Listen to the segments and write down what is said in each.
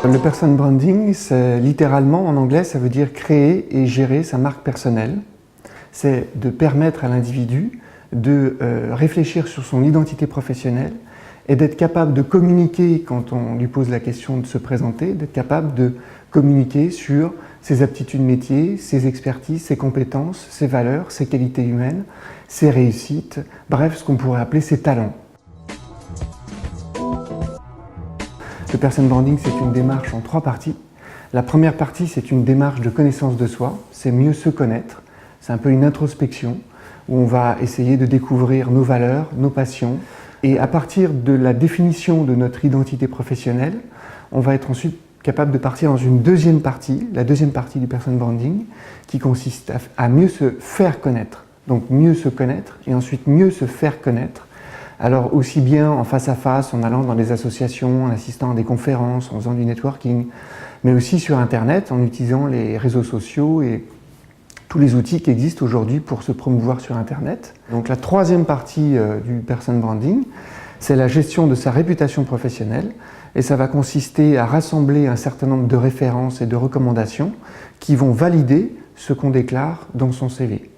Le person branding, littéralement en anglais, ça veut dire créer et gérer sa marque personnelle. C'est de permettre à l'individu de réfléchir sur son identité professionnelle et d'être capable de communiquer quand on lui pose la question de se présenter, d'être capable de communiquer sur ses aptitudes métiers, ses expertises, ses compétences, ses valeurs, ses qualités humaines, ses réussites, bref, ce qu'on pourrait appeler ses talents. Le person branding, c'est une démarche en 3 parties. La première partie, c'est une démarche de connaissance de soi, c'est mieux se connaître, c'est un peu une introspection où on va essayer de découvrir nos valeurs, nos passions. Et à partir de la définition de notre identité professionnelle, on va être ensuite capable de partir dans une deuxième partie, la deuxième partie du person branding, qui consiste à mieux se faire connaître. Donc mieux se connaître et ensuite mieux se faire connaître. Alors aussi bien en face à face, en allant dans des associations, en assistant à des conférences, en faisant du networking, mais aussi sur Internet, en utilisant les réseaux sociaux et tous les outils qui existent aujourd'hui pour se promouvoir sur Internet. Donc la troisième partie du person branding, c'est la gestion de sa réputation professionnelle et ça va consister à rassembler un certain nombre de références et de recommandations qui vont valider ce qu'on déclare dans son CV.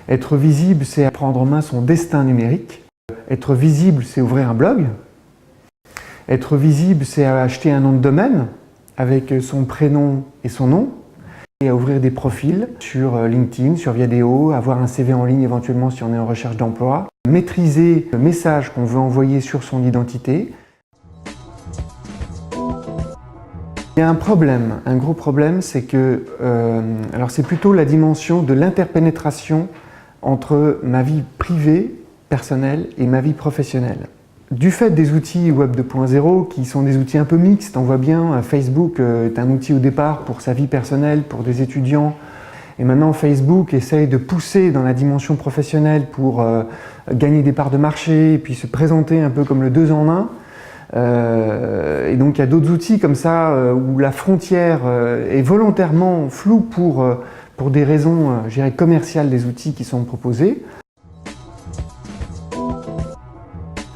Être visible, c'est prendre en main son destin numérique. Être visible, c'est ouvrir un blog. Être visible, c'est acheter un nom de domaine avec son prénom et son nom, et à ouvrir des profils sur LinkedIn, sur Viadeo, avoir un CV en ligne éventuellement si on est en recherche d'emploi, maîtriser le message qu'on veut envoyer sur son identité. Il y a un problème, un gros problème, c'est que alors c'est plutôt la dimension de l'interpénétration entre ma vie privée, personnelle et ma vie professionnelle. Du fait des outils Web 2.0 qui sont des outils un peu mixtes, on voit bien Facebook est un outil au départ pour sa vie personnelle, pour des étudiants, et maintenant Facebook essaye de pousser dans la dimension professionnelle pour gagner des parts de marché et puis se présenter un peu comme le 2 en 1. Et donc il y a d'autres outils comme ça où la frontière est volontairement floue pour des raisons je dirais, commerciales des outils qui sont proposés.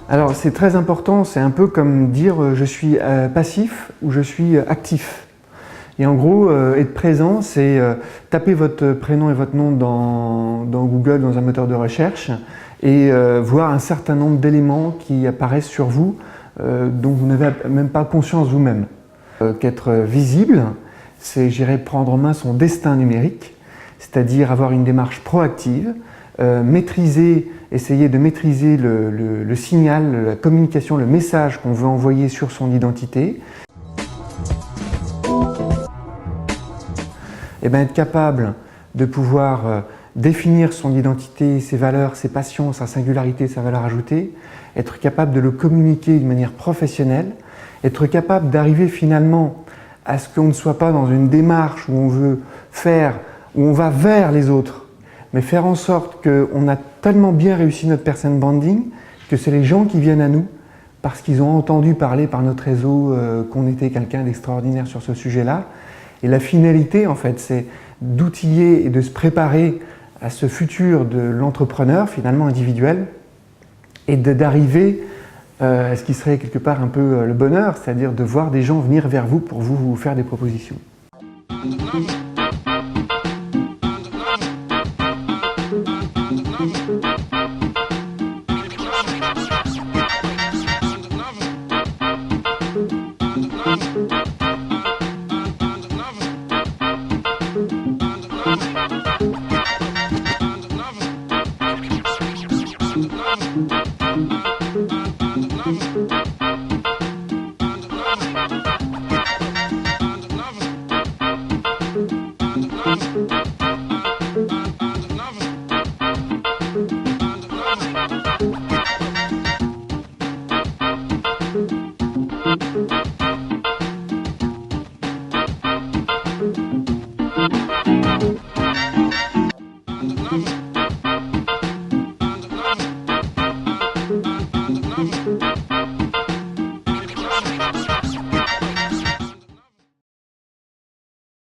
Alors c'est très important, c'est un peu comme dire je suis passif ou je suis actif. Et en gros, être présent, c'est taper votre prénom et votre nom dans Google, dans un moteur de recherche, et voir un certain nombre d'éléments qui apparaissent sur vous dont vous n'avez même pas conscience vous-même. Qu'être visible, c'est prendre en main son destin numérique, c'est-à-dire avoir une démarche proactive, essayer de maîtriser le signal, la communication, le message qu'on veut envoyer sur son identité. Et bien être capable de pouvoir définir son identité, ses valeurs, ses passions, sa singularité, sa valeur ajoutée, être capable de le communiquer d'une manière professionnelle, être capable d'arriver finalement à ce qu'on ne soit pas dans une démarche où on veut faire, où on va vers les autres, mais faire en sorte qu'on a tellement bien réussi notre person branding que c'est les gens qui viennent à nous parce qu'ils ont entendu parler par notre réseau qu'on était quelqu'un d'extraordinaire sur ce sujet-là. Et la finalité, en fait, c'est d'outiller et de se préparer à ce futur de l'entrepreneur, finalement individuel, et d'arriver à ce qui serait quelque part un peu le bonheur, c'est-à-dire de voir des gens venir vers vous pour vous faire des propositions. Thank you.